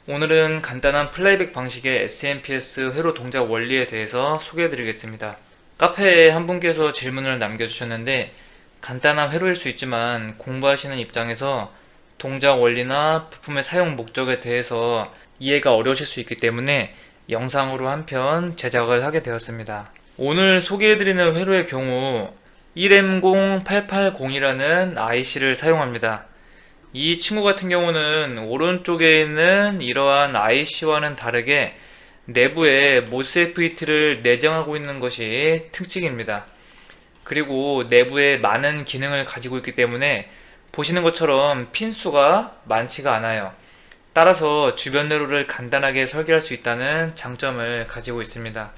오늘은 간단한 플레이백 방식의 SMPS 회로 동작 원리에 대해서 소개해 드리겠습니다. 카페에 한 분께서 질문을 남겨주셨는데 간단한 회로일 수 있지만 공부하시는 입장에서 동작 원리나 부품의 사용 목적에 대해서 이해가 어려우실 수 있기 때문에 영상으로 한 편 제작을 하게 되었습니다. 오늘 소개해드리는 회로의 경우 1M0880이라는 IC를 사용합니다. 이 친구 같은 경우는 오른쪽에 있는 이러한 IC와는 다르게 내부에 모스FET를 내장하고 있는 것이 특징입니다. 그리고 내부에 많은 기능을 가지고 있기 때문에 보시는 것처럼 핀 수가 많지가 않아요. 따라서 주변 내로를 간단하게 설계할 수 있다는 장점을 가지고 있습니다.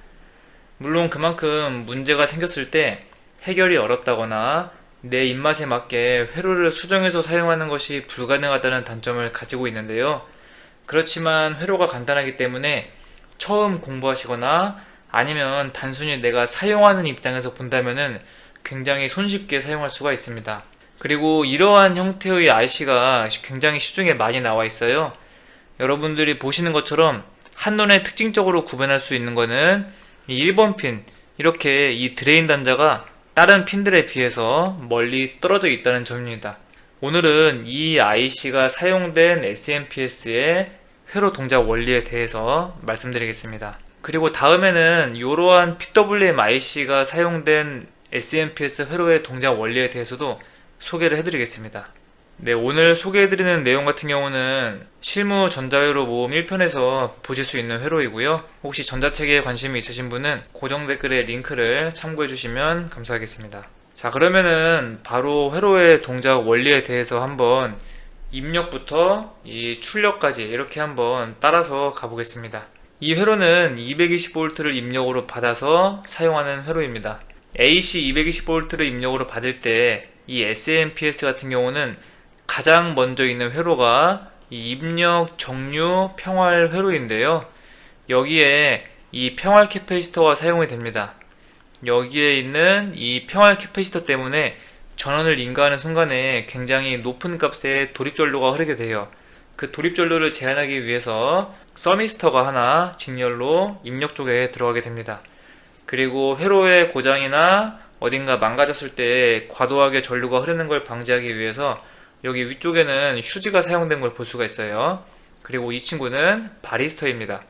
물론 그만큼 문제가 생겼을 때 해결이 어렵다거나 내 입맛에 맞게 회로를 수정해서 사용하는 것이 불가능하다는 단점을 가지고 있는데요. 그렇지만 회로가 간단하기 때문에 처음 공부하시거나 아니면 단순히 내가 사용하는 입장에서 본다면은 굉장히 손쉽게 사용할 수가 있습니다. 그리고 이러한 형태의 IC가 굉장히 시중에 많이 나와 있어요. 여러분들이 보시는 것처럼 한눈에 특징적으로 구분할 수 있는 거는 이 1번 핀, 이렇게 이 드레인 단자가 다른 핀들에 비해서 멀리 떨어져 있다는 점입니다. 오늘은 이 IC가 사용된 SMPS의 회로 동작 원리에 대해서 말씀드리겠습니다. 그리고 다음에는 이러한 PWM IC가 사용된 SMPS 회로의 동작 원리에 대해서도 소개를 해드리겠습니다. 네, 오늘 소개해드리는 내용 같은 경우는 실무 전자회로 모음 1편에서 보실 수 있는 회로이고요. 혹시 전자책에 관심이 있으신 분은 고정 댓글에 링크를 참고해 주시면 감사하겠습니다. 자, 그러면은 바로 회로의 동작 원리에 대해서 한번 입력부터 이 출력까지 이렇게 한번 따라서 가보겠습니다. 이 회로는 220V를 입력으로 받아서 사용하는 회로입니다. AC 220V를 입력으로 받을 때 이 SMPS 같은 경우는 가장 먼저 있는 회로가 이 입력 정류 평활 회로인데요. 여기에 이 평활 캐패시터가 사용이 됩니다. 여기에 있는 이 평활 캐패시터 때문에 전원을 인가하는 순간에 굉장히 높은 값의 도립전류가 흐르게 돼요. 그 도립전류를 제한하기 위해서 서미스터가 하나 직렬로 입력 쪽에 들어가게 됩니다. 그리고 회로의 고장이나 어딘가 망가졌을 때 과도하게 전류가 흐르는 걸 방지하기 위해서 여기 위쪽에는 휴지가 사용된 걸 볼 수가 있어요. 그리고 이 친구는 바리스터입니다.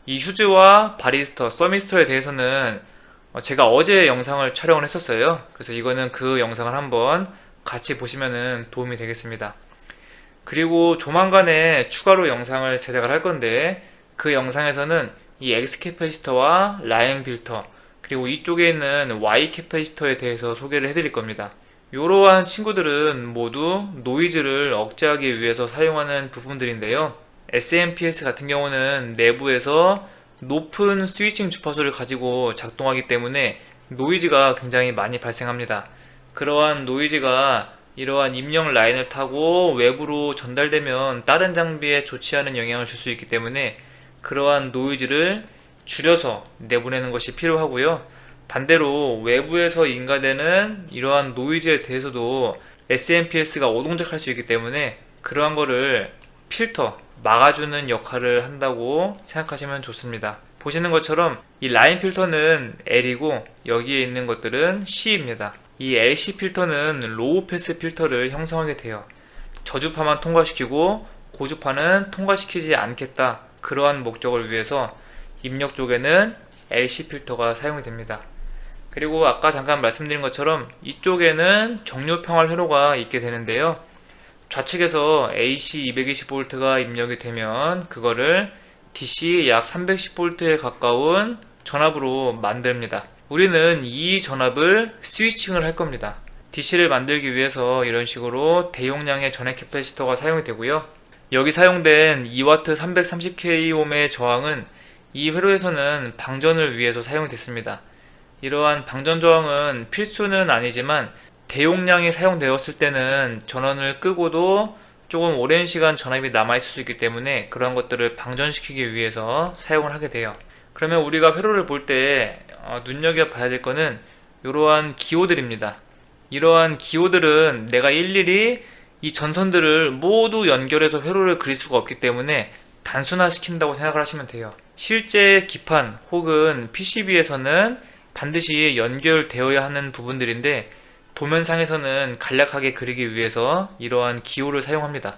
이 휴지와 바리스터, 서미스터에 대해서는 제가 어제 영상을 촬영을 했었어요. 그래서 이거는 그 영상을 한번 같이 보시면 도움이 되겠습니다. 그리고 조만간에 추가로 영상을 제작을 할 건데 그 영상에서는 이 X 캐패시터와 라인 필터, 그리고 이쪽에 있는 Y 캐패시터에 대해서 소개를 해드릴 겁니다. 이러한 친구들은 모두 노이즈를 억제하기 위해서 사용하는 부품들인데요. SMPS 같은 경우는 내부에서 높은 스위칭 주파수를 가지고 작동하기 때문에 노이즈가 굉장히 많이 발생합니다. 그러한 노이즈가 이러한 입력 라인을 타고 외부로 전달되면 다른 장비에 좋지 않은 영향을 줄 수 있기 때문에 그러한 노이즈를 줄여서 내보내는 것이 필요하고요. 반대로 외부에서 인가되는 이러한 노이즈에 대해서도 SMPS가 오동작할 수 있기 때문에 그러한 거를 필터, 막아주는 역할을 한다고 생각하시면 좋습니다. 보시는 것처럼 이 라인 필터는 L이고 여기에 있는 것들은 C입니다. 이 LC 필터는 로우 패스 필터를 형성하게 돼요. 저주파만 통과시키고 고주파는 통과시키지 않겠다, 그러한 목적을 위해서 입력 쪽에는 LC 필터가 사용이 됩니다. 그리고 아까 잠깐 말씀드린 것처럼 이쪽에는 정류 평활 회로가 있게 되는데요. 좌측에서 AC 220V가 입력이 되면 그거를 DC 약 310V에 가까운 전압으로 만듭니다. 우리는 이 전압을 스위칭을 할 겁니다. DC를 만들기 위해서 이런 식으로 대용량의 전해 캐패시터가 사용이 되고요. 여기 사용된 2W 330kohm의 저항은 이 회로에서는 방전을 위해서 사용이 됐습니다. 이러한 방전 저항은 필수는 아니지만 대용량이 사용되었을 때는 전원을 끄고도 조금 오랜 시간 전압이 남아있을 수 있기 때문에 그런 것들을 방전시키기 위해서 사용을 하게 돼요. 그러면 우리가 회로를 볼 때 눈여겨봐야 될 거는 이러한 기호들입니다. 이러한 기호들은 내가 일일이 이 전선들을 모두 연결해서 회로를 그릴 수가 없기 때문에 단순화시킨다고 생각을 하시면 돼요. 실제 기판 혹은 PCB에서는 반드시 연결되어야 하는 부분들인데 도면상에서는 간략하게 그리기 위해서 이러한 기호를 사용합니다.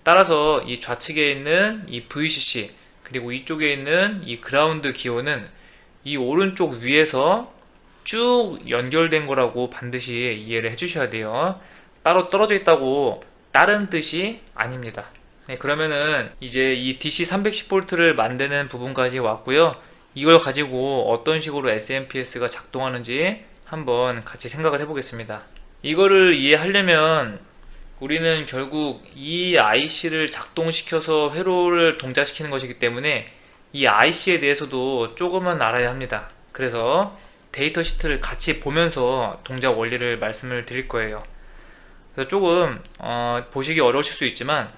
따라서 이 좌측에 있는 이 VCC 그리고 이쪽에 있는 이 그라운드 기호는 이 오른쪽 위에서 쭉 연결된 거라고 반드시 이해를 해주셔야 돼요. 따로 떨어져 있다고 다른 뜻이 아닙니다. 네, 그러면은 이제 이 DC 310V를 만드는 부분까지 왔고요. 이걸 가지고 어떤 식으로 SMPS가 작동하는지 한번 같이 생각을 해보겠습니다. 이거를 이해하려면 우리는 결국 이 IC를 작동시켜서 회로를 동작시키는 것이기 때문에 이 IC에 대해서도 조금은 알아야 합니다. 그래서 데이터 시트를 같이 보면서 동작 원리를 말씀을 드릴 거예요. 그래서 조금 보시기 어려우실 수 있지만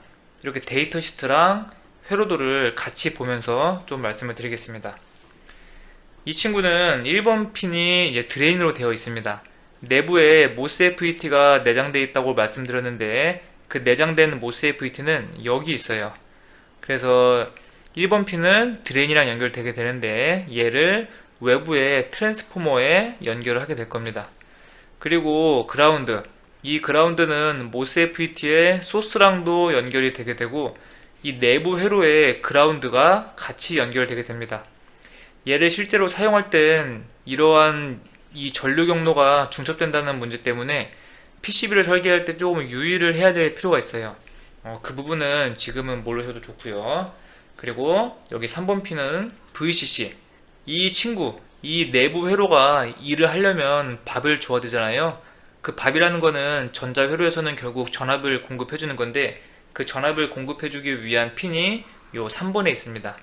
이렇게 데이터 시트랑 회로도를 같이 보면서 좀 말씀을 드리겠습니다. 이 친구는 1번 핀이 이제 드레인으로 되어 있습니다. 내부에 모스 FET가 내장되어 있다고 말씀드렸는데 그 내장된 모스 FET는 여기 있어요. 그래서 1번 핀은 드레인이랑 연결되게 되는데 얘를 외부의 트랜스포머에 연결을 하게 될 겁니다. 그리고 그라운드, 이 그라운드는 모스 FET의 소스랑도 연결이 되게 되고 이 내부 회로에 그라운드가 같이 연결되게 됩니다. 얘를 실제로 사용할 땐 이러한 이 전류 경로가 중첩된다는 문제 때문에 PCB를 설계할 때 조금 유의를 해야 될 필요가 있어요. 그 부분은 지금은 모르셔도 좋고요. 그리고 여기 3번 핀은 VCC. 이 친구, 이 내부 회로가 일을 하려면 밥을 줘야 되잖아요. 그 밥이라는 거는 전자 회로에서는 결국 전압을 공급해 주는 건데 그 전압을 공급해 주기 위한 핀이 요 3번에 있습니다.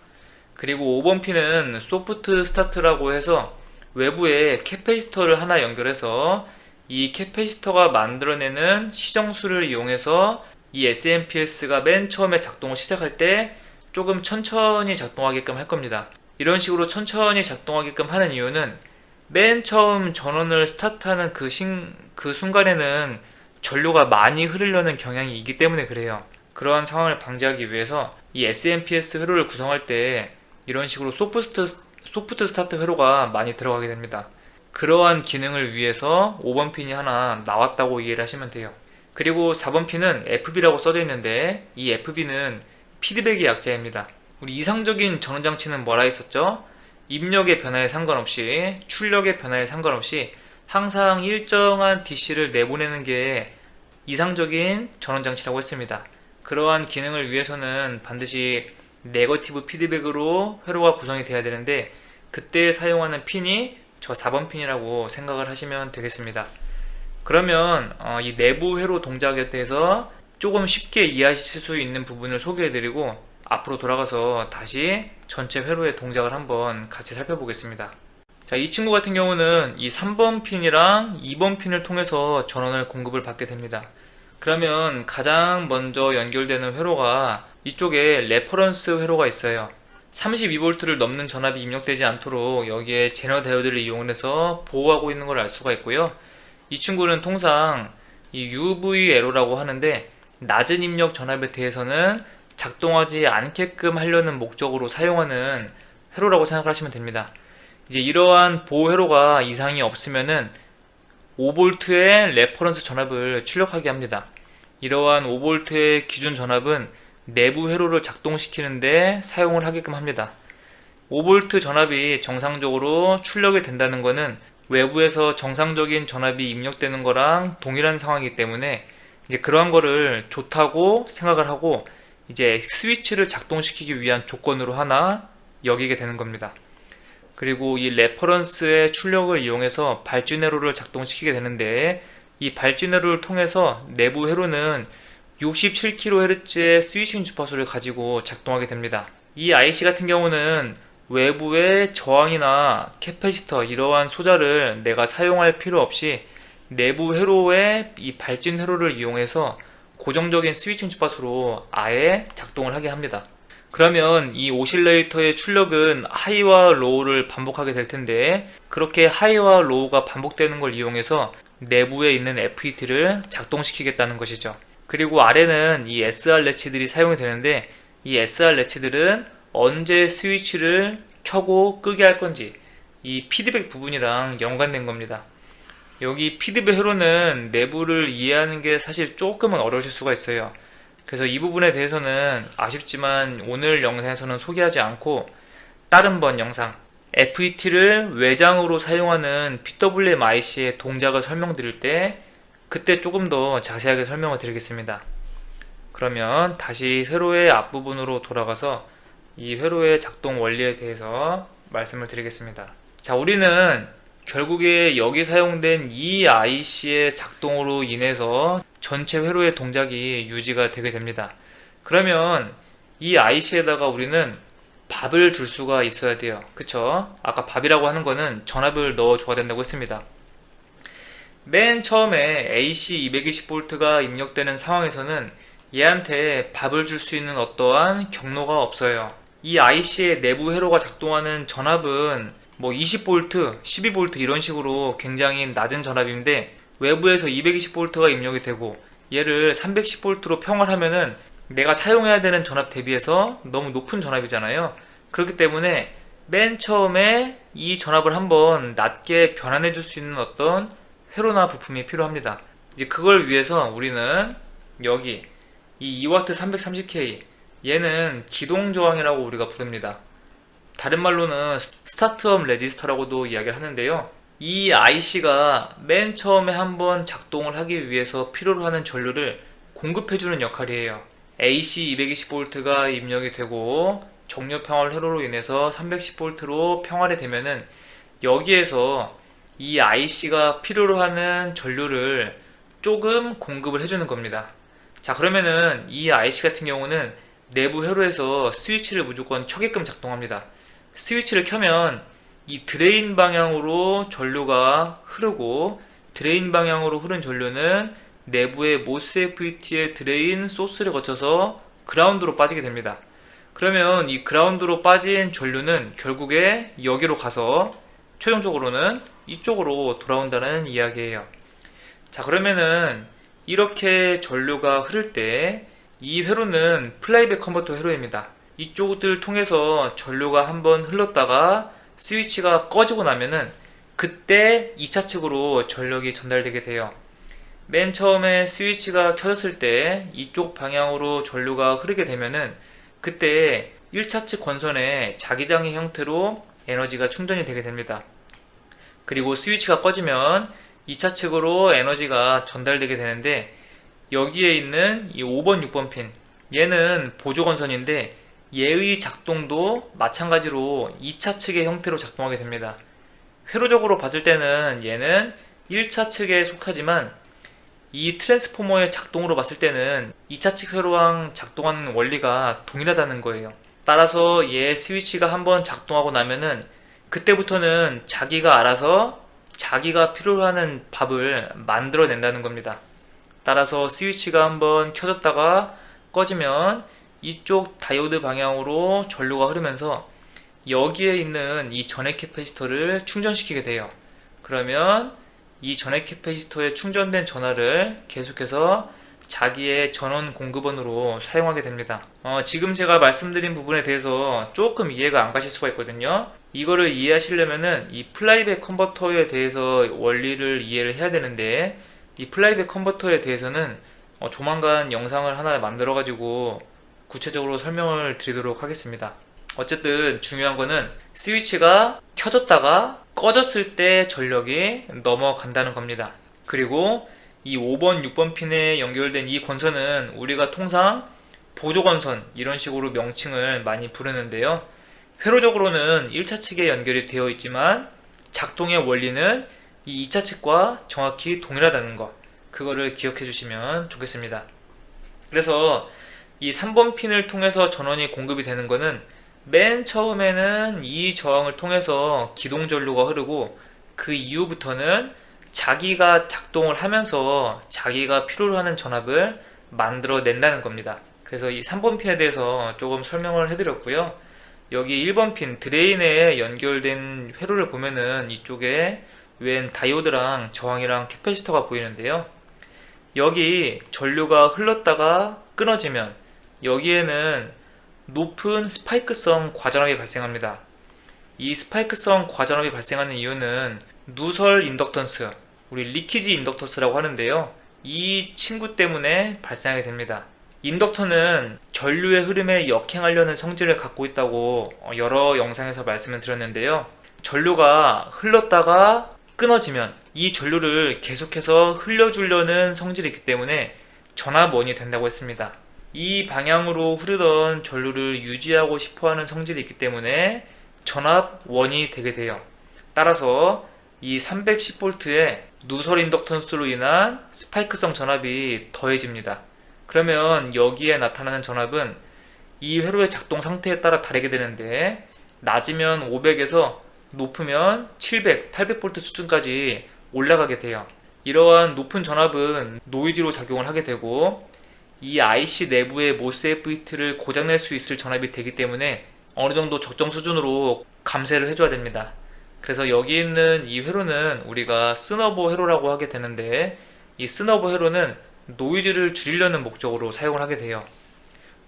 그리고 5번 핀은 소프트 스타트라고 해서 외부에 캐패시터를 하나 연결해서 이 캐패시터가 만들어내는 시정수를 이용해서 이 SMPS가 맨 처음에 작동을 시작할 때 조금 천천히 작동하게끔 할 겁니다. 이런 식으로 천천히 작동하게끔 하는 이유는 맨 처음 전원을 스타트하는 그 순간에는 전류가 많이 흐르려는 경향이 있기 때문에 그래요. 그러한 상황을 방지하기 위해서 이 SMPS 회로를 구성할 때 이런 식으로 소프트 스타트 회로가 많이 들어가게 됩니다. 그러한 기능을 위해서 5번 핀이 하나 나왔다고 이해를 하시면 돼요. 그리고 4번 핀은 FB라고 써져 있는데 이 FB는 피드백의 약자입니다. 우리 이상적인 전원장치는 뭐라 했었죠? 입력의 변화에 상관없이 출력의 변화에 상관없이 항상 일정한 DC를 내보내는 게 이상적인 전원장치라고 했습니다. 그러한 기능을 위해서는 반드시 네거티브 피드백으로 회로가 구성이 돼야 되는데 그때 사용하는 핀이 저 4번 핀이라고 생각을 하시면 되겠습니다. 그러면 이 내부 회로 동작에 대해서 조금 쉽게 이해하실 수 있는 부분을 소개해드리고 앞으로 돌아가서 다시 전체 회로의 동작을 한번 같이 살펴보겠습니다. 자, 이 친구 같은 경우는 이 3번 핀이랑 2번 핀을 통해서 전원을 공급을 받게 됩니다. 그러면 가장 먼저 연결되는 회로가 이쪽에 레퍼런스 회로가 있어요. 32V를 넘는 전압이 입력되지 않도록 여기에 제너 다이오드를 이용해서 보호하고 있는 걸 알 수가 있고요. 이 친구는 통상 이 UVLO라고 하는데 낮은 입력 전압에 대해서는 작동하지 않게끔 하려는 목적으로 사용하는 회로라고 생각하시면 됩니다. 이제 이러한 보호 회로가 이상이 없으면은 5V의 레퍼런스 전압을 출력하게 합니다. 이러한 5V의 기준 전압은 내부 회로를 작동시키는데 사용을 하게끔 합니다. 5V 전압이 정상적으로 출력이 된다는 것은 외부에서 정상적인 전압이 입력되는 거랑 동일한 상황이기 때문에 이제 그러한 거를 좋다고 생각을 하고 이제 스위치를 작동시키기 위한 조건으로 하나 여기게 되는 겁니다. 그리고 이 레퍼런스의 출력을 이용해서 발진 회로를 작동시키게 되는데 이 발진 회로를 통해서 내부 회로는 67kHz의 스위칭 주파수를 가지고 작동하게 됩니다. 이 IC 같은 경우는 외부의 저항이나 캐패시터 이러한 소자를 내가 사용할 필요 없이 내부 회로의 이 발진 회로를 이용해서 고정적인 스위칭 주파수로 아예 작동을 하게 합니다. 그러면 이 오실레이터의 출력은 하이와 로우를 반복하게 될 텐데 그렇게 하이와 로우가 반복되는 걸 이용해서 내부에 있는 FET를 작동시키겠다는 것이죠. 그리고 아래는 이 SR 레치들이 사용이 되는데 이 SR 레치들은 언제 스위치를 켜고 끄게 할 건지 이 피드백 부분이랑 연관된 겁니다. 여기 피드백 회로는 내부를 이해하는 게 사실 조금은 어려우실 수가 있어요. 그래서 이 부분에 대해서는 아쉽지만 오늘 영상에서는 소개하지 않고 다른 번 영상 FET를 외장으로 사용하는 PWM IC의 동작을 설명드릴 때 그때 조금 더 자세하게 설명을 드리겠습니다. 그러면 다시 회로의 앞부분으로 돌아가서 이 회로의 작동 원리에 대해서 말씀을 드리겠습니다. 자, 우리는 결국에 여기 사용된 이 IC의 작동으로 인해서 전체 회로의 동작이 유지가 되게 됩니다. 그러면 이 IC에다가 우리는 밥을 줄 수가 있어야 돼요. 그쵸? 아까 밥이라고 하는 거는 전압을 넣어 줘야 된다고 했습니다. 맨 처음에 AC 220V가 입력되는 상황에서는 얘한테 밥을 줄 수 있는 어떠한 경로가 없어요. 이 IC의 내부 회로가 작동하는 전압은 뭐 20V, 12V 이런 식으로 굉장히 낮은 전압인데 외부에서 220V가 입력이 되고 얘를 310V로 평을 하면은 내가 사용해야 되는 전압 대비해서 너무 높은 전압이잖아요. 그렇기 때문에 맨 처음에 이 전압을 한번 낮게 변환해 줄 수 있는 어떤 회로나 부품이 필요합니다. 이제 그걸 위해서 우리는 여기 이 2W 330K 얘는 기동 저항이라고 우리가 부릅니다. 다른 말로는 스타트업 레지스터라고도 이야기를 하는데요. 이 IC가 맨 처음에 한번 작동을 하기 위해서 필요로 하는 전류를 공급해주는 역할이에요. AC 220V가 입력이 되고 정류 평활 회로로 인해서 310V로 평활이 되면은 여기에서 이 IC가 필요로 하는 전류를 조금 공급을 해주는 겁니다. 자, 그러면은 이 IC 같은 경우는 내부 회로에서 스위치를 무조건 켜게끔 작동합니다. 스위치를 켜면 이 드레인 방향으로 전류가 흐르고 드레인 방향으로 흐른 전류는 내부의 모스 FET의 드레인 소스를 거쳐서 그라운드로 빠지게 됩니다. 그러면 이 그라운드로 빠진 전류는 결국에 여기로 가서 최종적으로는 이쪽으로 돌아온다는 이야기예요. 자, 그러면은 이렇게 전류가 흐를 때 이 회로는 플라이백 컨버터 회로입니다. 이쪽을 통해서 전류가 한번 흘렀다가 스위치가 꺼지고 나면은 그때 2차 측으로 전력이 전달되게 돼요. 맨 처음에 스위치가 켜졌을 때 이쪽 방향으로 전류가 흐르게 되면은 그때 1차 측 건선에 자기장의 형태로 에너지가 충전이 되게 됩니다. 그리고 스위치가 꺼지면 2차 측으로 에너지가 전달되게 되는데 여기에 있는 이 5번, 6번 핀 얘는 보조 건선인데 얘의 작동도 마찬가지로 2차 측의 형태로 작동하게 됩니다. 회로적으로 봤을 때는 얘는 1차 측에 속하지만 이 트랜스포머의 작동으로 봤을 때는 2차 측 회로랑 작동하는 원리가 동일하다는 거예요. 따라서 얘 스위치가 한번 작동하고 나면은 그때부터는 자기가 알아서 자기가 필요로 하는 밥을 만들어낸다는 겁니다. 따라서 스위치가 한번 켜졌다가 꺼지면 이쪽 다이오드 방향으로 전류가 흐르면서 여기에 있는 이 전해 캐패시터를 충전시키게 돼요. 그러면 이 전해 캐패시터에 충전된 전하를 계속해서 자기의 전원 공급원으로 사용하게 됩니다. 지금 제가 말씀드린 부분에 대해서 조금 이해가 안 가실 수가 있거든요. 이거를 이해하시려면은 이 플라이백 컨버터에 대해서 원리를 이해를 해야 되는데 이 플라이백 컨버터에 대해서는 조만간 영상을 하나 만들어 가지고 구체적으로 설명을 드리도록 하겠습니다. 어쨌든 중요한 거는 스위치가 켜졌다가 꺼졌을 때 전력이 넘어간다는 겁니다. 그리고 이 5번, 6번 핀에 연결된 이 건선은 우리가 통상 보조건선 이런 식으로 명칭을 많이 부르는데요. 회로적으로는 1차 측에 연결이 되어 있지만 작동의 원리는 이 2차 측과 정확히 동일하다는 거, 그거를 기억해 주시면 좋겠습니다. 그래서 이 3번 핀을 통해서 전원이 공급이 되는 거는 맨 처음에는 이 저항을 통해서 기동 전류가 흐르고 그 이후부터는 자기가 작동을 하면서 자기가 필요로 하는 전압을 만들어 낸다는 겁니다. 그래서 이 3번 핀에 대해서 조금 설명을 해드렸고요. 여기 1번 핀 드레인에 연결된 회로를 보면은 이쪽에 웬 다이오드랑 저항이랑 캐패시터가 보이는데요. 여기 전류가 흘렀다가 끊어지면 여기에는 높은 스파이크성 과전압이 발생합니다. 이 스파이크성 과전압이 발생하는 이유는 누설 인덕턴스, 우리 리키지 인덕턴스라고 하는데요. 이 친구 때문에 발생하게 됩니다. 인덕터는 전류의 흐름에 역행하려는 성질을 갖고 있다고 여러 영상에서 말씀을 드렸는데요. 전류가 흘렀다가 끊어지면 이 전류를 계속해서 흘려주려는 성질이 있기 때문에 전압원이 된다고 했습니다. 이 방향으로 흐르던 전류를 유지하고 싶어하는 성질이 있기 때문에 전압원이 되게 돼요. 따라서 이 310V의 누설 인덕턴스로 인한 스파이크성 전압이 더해집니다. 그러면 여기에 나타나는 전압은 이 회로의 작동 상태에 따라 다르게 되는데, 낮으면 500에서 높으면 700, 800V 수준까지 올라가게 돼요. 이러한 높은 전압은 노이즈로 작용을 하게 되고, 이 IC 내부의 모스FET를 고장낼 수 있을 전압이 되기 때문에 어느 정도 적정 수준으로 감쇄를 해줘야 됩니다. 그래서 여기 있는 이 회로는 우리가 스너버 회로라고 하게 되는데, 이 스너버 회로는 노이즈를 줄이려는 목적으로 사용을 하게 돼요.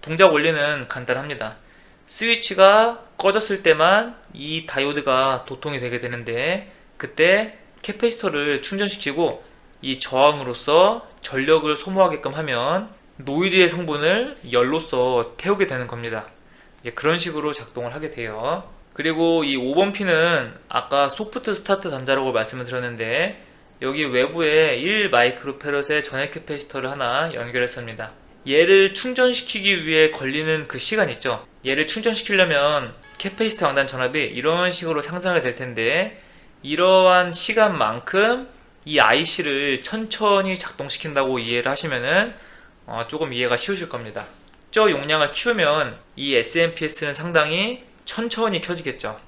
동작 원리는 간단합니다. 스위치가 꺼졌을 때만 이 다이오드가 도통이 되게 되는데, 그때 캐패시터를 충전시키고 이 저항으로서 전력을 소모하게끔 하면 노이즈의 성분을 열로서 태우게 되는 겁니다. 이제 그런 식으로 작동을 하게 돼요. 그리고 이 5번 핀은 아까 소프트 스타트 단자라고 말씀을 드렸는데, 여기 외부에 1마이크로패럿의 전해 캐패시터를 하나 연결했습니다. 얘를 충전시키기 위해 걸리는 그 시간 있죠. 얘를 충전시키려면 캐패시터 양단 전압이 이런 식으로 상승이 될 텐데, 이러한 시간만큼 이 IC를 천천히 작동시킨다고 이해를 하시면은 조금 이해가 쉬우실 겁니다. 저 용량을 키우면 이 SMPS는 상당히 천천히 켜지겠죠.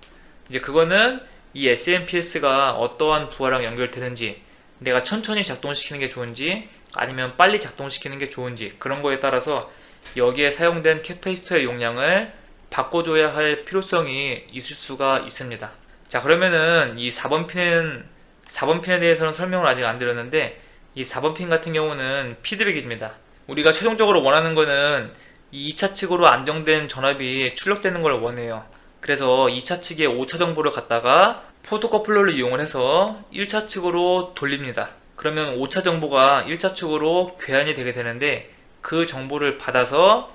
이제 그거는 이 SMPS가 어떠한 부하랑 연결되는지, 내가 천천히 작동시키는 게 좋은지 아니면 빨리 작동시키는 게 좋은지, 그런 거에 따라서 여기에 사용된 캐패시터의 용량을 바꿔줘야 할 필요성이 있을 수가 있습니다. 자, 그러면은 이 4번 핀에 대해서는 설명을 아직 안 드렸는데, 이 4번 핀 같은 경우는 피드백입니다. 우리가 최종적으로 원하는 거는 이 2차 측으로 안정된 전압이 출력되는 걸 원해요. 그래서 2차 측에 5차 정보를 갖다가 포토커플러를 이용을 해서 1차 측으로 돌립니다. 그러면 5차 정보가 1차 측으로 괴환이 되게 되는데, 그 정보를 받아서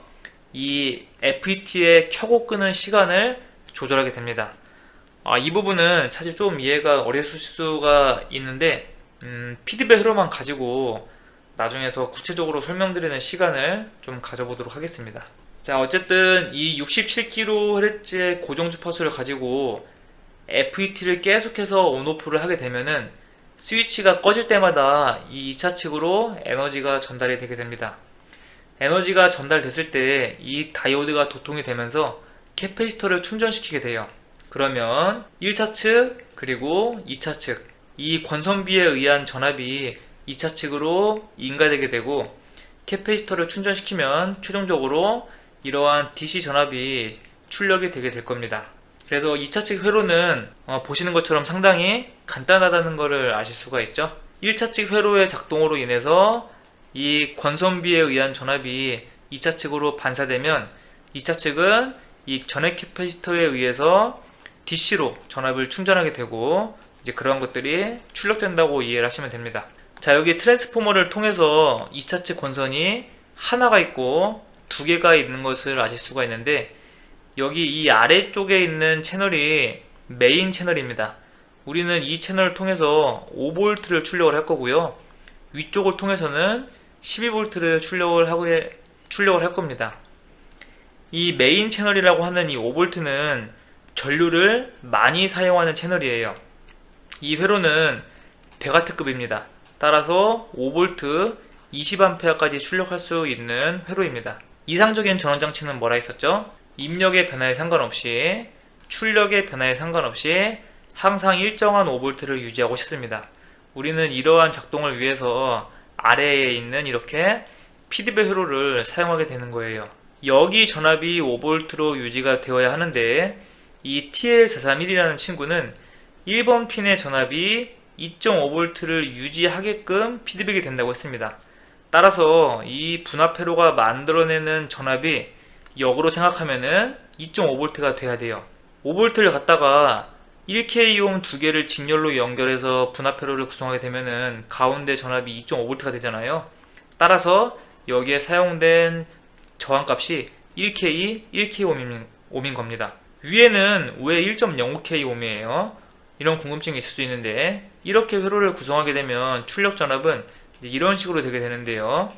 이 FET의 켜고 끄는 시간을 조절하게 됩니다. 이 부분은 사실 좀 이해가 어려우실 수가 있는데, 피드백 흐름만 가지고 나중에 더 구체적으로 설명드리는 시간을 좀 가져보도록 하겠습니다. 자, 어쨌든 이 67kHz의 고정 주파수를 가지고 FET를 계속해서 온오프를 하게 되면은 스위치가 꺼질 때마다 이 2차 측으로 에너지가 전달이 되게 됩니다. 에너지가 전달됐을 때 이 다이오드가 도통이 되면서 캐패시터를 충전시키게 돼요. 그러면 1차 측 그리고 2차 측, 이 권선비에 의한 전압이 2차 측으로 인가되게 되고, 캐패시터를 충전시키면 최종적으로 이러한 DC 전압이 출력이 되게 될 겁니다. 그래서 2차 측 회로는 보시는 것처럼 상당히 간단하다는 것을 아실 수가 있죠. 1차 측 회로의 작동으로 인해서 이 권선비에 의한 전압이 2차 측으로 반사되면 2차 측은 이 전해 캐패시터에 의해서 DC로 전압을 충전하게 되고, 이제 그런 것들이 출력된다고 이해를 하시면 됩니다. 자, 여기 트랜스포머를 통해서 2차 측 권선이 하나가 있고 두 개가 있는 것을 아실 수가 있는데, 여기 이 아래쪽에 있는 채널이 메인 채널입니다. 우리는 이 채널을 통해서 5V를 출력을 할 거고요. 위쪽을 통해서는 12V를 출력을 할 겁니다. 이 메인 채널이라고 하는 이 5V는 전류를 많이 사용하는 채널이에요. 이 회로는 배가트급입니다. 따라서 5V 20A까지 출력할 수 있는 회로입니다. 이상적인 전원장치는 뭐라 했었죠? 입력의 변화에 상관없이, 출력의 변화에 상관없이 항상 일정한 5V를 유지하고 싶습니다. 우리는 이러한 작동을 위해서 아래에 있는 이렇게 피드백 회로를 사용하게 되는 거예요. 여기 전압이 5V로 유지가 되어야 하는데, 이 TL431이라는 친구는 1번 핀의 전압이 2.5V를 유지하게끔 피드백이 된다고 했습니다. 따라서 이 분압 회로가 만들어내는 전압이 역으로 생각하면은 2.5V가 돼야 돼요. 5V를 갖다가 1K옴 두 개를 직렬로 연결해서 분합 회로를 구성하게 되면은 가운데 전압이 2.5V가 되잖아요. 따라서 여기에 사용된 저항값이 1K, 1K옴인 겁니다. 위에는 왜 1.05K옴이에요? 이런 궁금증이 있을 수 있는데, 이렇게 회로를 구성하게 되면 출력 전압은 이런 식으로 되게 되는데요.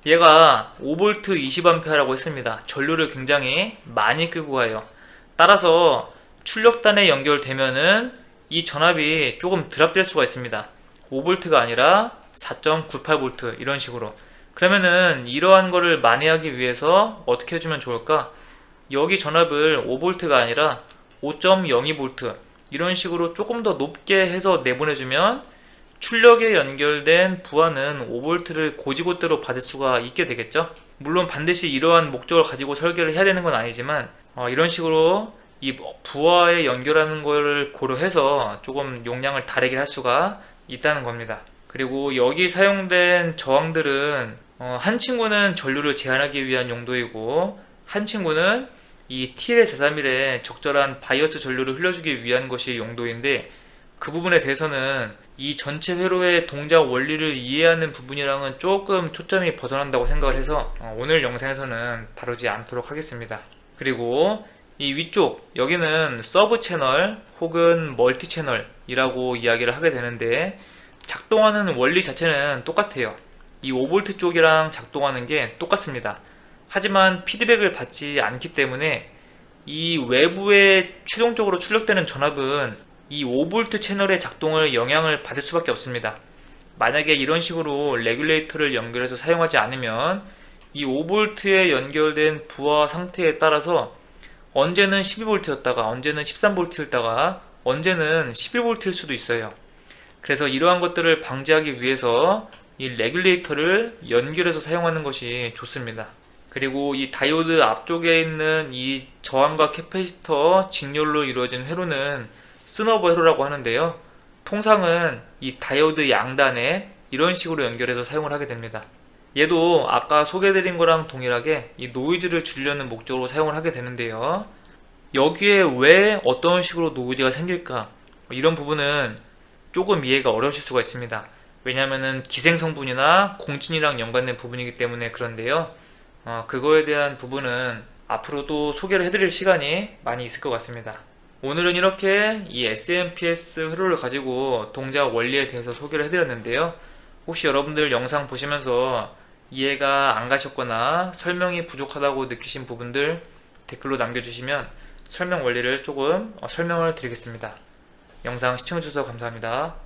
얘가 5V 20A라고 했습니다. 전류를 굉장히 많이 끌고 가요. 따라서 출력단에 연결되면은 이 전압이 조금 드랍될 수가 있습니다. 5V가 아니라 4.98V 이런 식으로. 그러면은 이러한 거를 만회하기 위해서 어떻게 해주면 좋을까? 여기 전압을 5V가 아니라 5.02V 이런 식으로 조금 더 높게 해서 내보내주면 출력에 연결된 부하는 5V를 고지고대로 받을 수가 있게 되겠죠. 물론 반드시 이러한 목적을 가지고 설계를 해야 되는 건 아니지만 이런 식으로 이 부하에 연결하는 거를 고려해서 조금 용량을 다르게 할 수가 있다는 겁니다. 그리고 여기 사용된 저항들은 한 친구는 전류를 제한하기 위한 용도이고, 한 친구는 이 TLS431에 적절한 바이어스 전류를 흘려주기 위한 것이 용도인데, 그 부분에 대해서는 이 전체 회로의 동작 원리를 이해하는 부분이랑은 조금 초점이 벗어난다고 생각을 해서 오늘 영상에서는 다루지 않도록 하겠습니다. 그리고 이 위쪽 여기는 서브 채널 혹은 멀티 채널이라고 이야기를 하게 되는데, 작동하는 원리 자체는 똑같아요. 이 5V 쪽이랑 작동하는 게 똑같습니다. 하지만 피드백을 받지 않기 때문에 이 외부에 최종적으로 출력되는 전압은 이 5V 채널의 작동을 영향을 받을 수밖에 없습니다. 만약에 이런 식으로 레귤레이터를 연결해서 사용하지 않으면 이 5V에 연결된 부하 상태에 따라서 언제는 12V였다가 언제는 13V였다가 언제는 11V일 수도 있어요. 그래서 이러한 것들을 방지하기 위해서 이 레귤레이터를 연결해서 사용하는 것이 좋습니다. 그리고 이 다이오드 앞쪽에 있는 이 저항과 캐패시터 직렬로 이루어진 회로는 스너버 회로라고 하는데요. 통상은 이 다이오드 양단에 이런 식으로 연결해서 사용을 하게 됩니다. 얘도 아까 소개해드린 거랑 동일하게 이 노이즈를 줄이려는 목적으로 사용을 하게 되는데요. 여기에 왜 어떤 식으로 노이즈가 생길까? 이런 부분은 조금 이해가 어려우실 수가 있습니다. 왜냐하면 기생 성분이나 공진이랑 연관된 부분이기 때문에 그런데요. 그거에 대한 부분은 앞으로도 소개를 해드릴 시간이 많이 있을 것 같습니다. 오늘은 이렇게 이 SMPS 회로를 가지고 동작 원리에 대해서 소개를 해드렸는데요. 혹시 여러분들 영상 보시면서 이해가 안 가셨거나 설명이 부족하다고 느끼신 부분들 댓글로 남겨주시면 설명 원리를 조금 설명을 드리겠습니다. 영상 시청해주셔서 감사합니다.